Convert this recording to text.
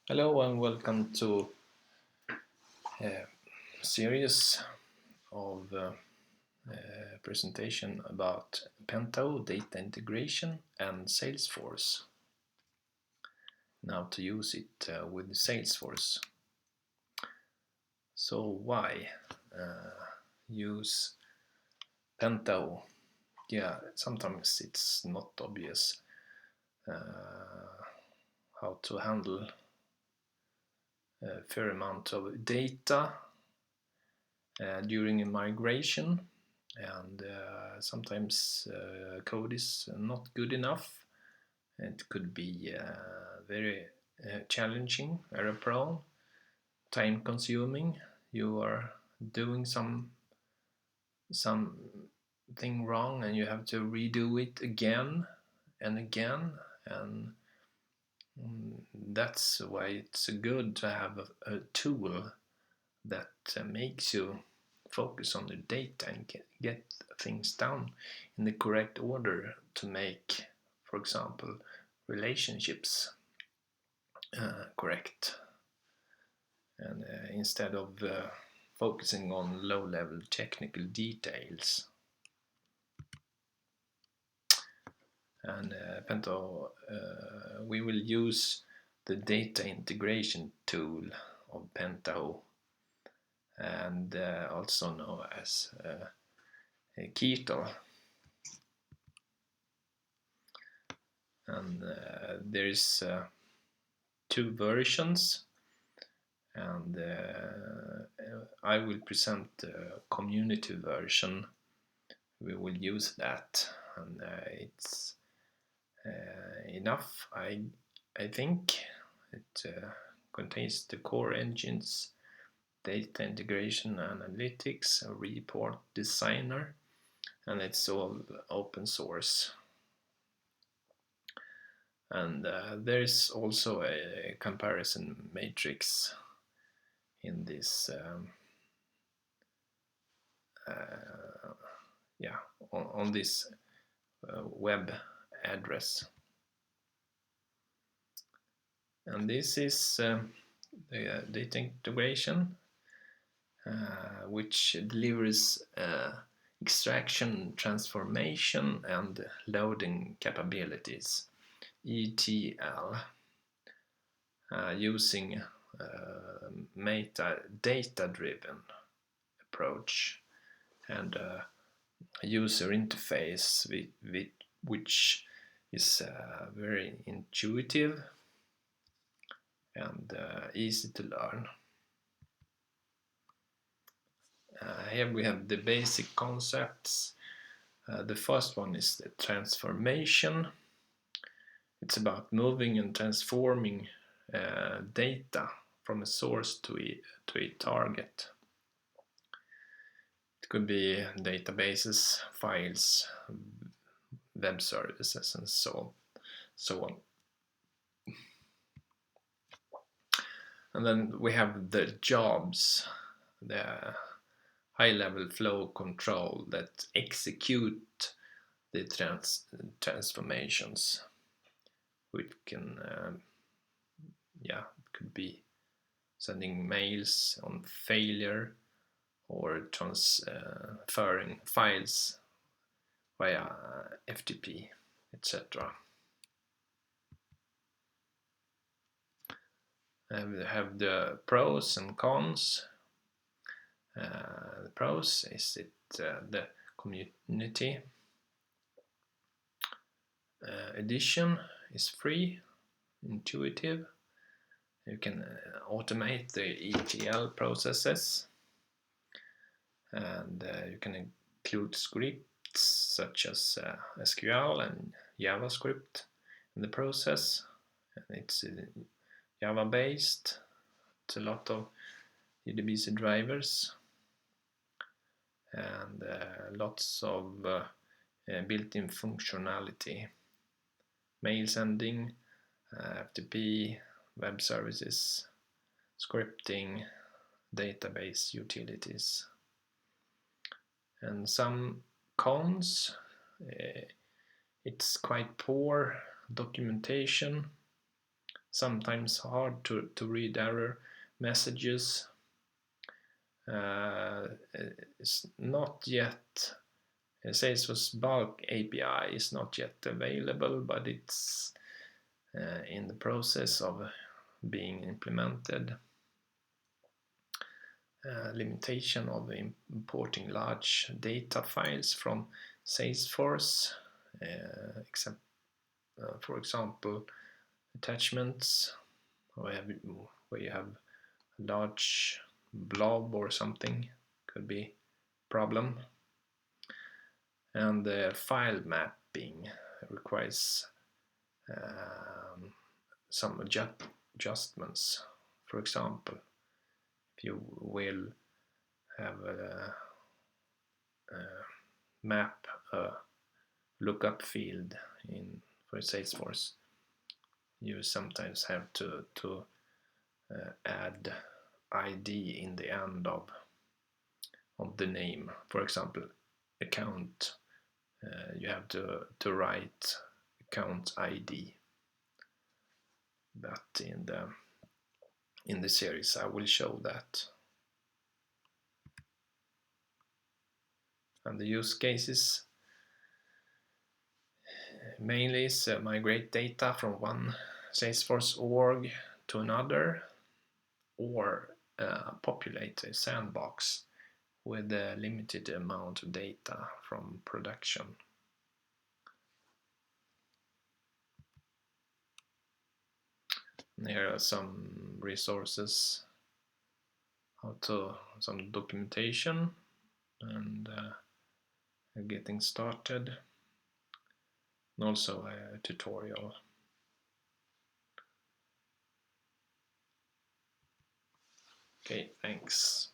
Hello and welcome to a series of presentation about Pento, data integration and Salesforce. Now to use it with Salesforce. So why use Pento? Yeah, sometimes it's not obvious how to handle a fair amount of data during a migration, and sometimes code is not good enough. It could be very challenging, error prone, time consuming. You are doing something wrong and you have to redo it again and again, and that's why it's good to have a tool that makes you focus on the data and get things down in the correct order to make, for example, relationships correct, and instead of focusing on low-level technical details. And Pento, we will use the data integration tool of Pento, and also known as Keto. And there is two versions, and I will present the community version. We will use that, and it's enough, I think. It contains the core engines, data integration, analytics, a report designer, and it's all open source. And there is also a comparison matrix in this on this web address. And this is the data integration, which delivers extraction, transformation, and loading capabilities, ETL, using data-driven approach and a user interface which is very intuitive and easy to learn. Here we have the basic concepts. The first one is the transformation. It's about moving and transforming data from a source to a target. It could be databases, files, web services, and so on. And then we have the jobs, the high-level flow control that execute the transformations, which can, could be sending mails on failure or transferring files via FTP, etc. And we have the pros and cons. The pros is the community edition is free, intuitive. You can automate the ETL processes, and you can include scripts such as SQL and JavaScript in the process. And it's Java based. It's a lot of JDBC drivers and lots of built-in functionality, mail sending, FTP, web services, scripting, database utilities. And some cons, it's quite poor documentation, sometimes hard to read error messages. It's not yet, Salesforce bulk API is not yet available, but it's in the process of being implemented. Limitation of importing large data files from Salesforce, except for example attachments where you have a large blob or something could be a problem. And the file mapping requires some adjustments. For example, if you will have a map a lookup field for Salesforce, you sometimes have to add ID in the end of the name. For example, account, you have to write account ID. But in the series I will show that. And the use cases mainly is migrate data from one Salesforce org to another, or populate a sandbox with a limited amount of data from production. And here are some resources, some documentation and getting started, and also a tutorial. Okay, thanks.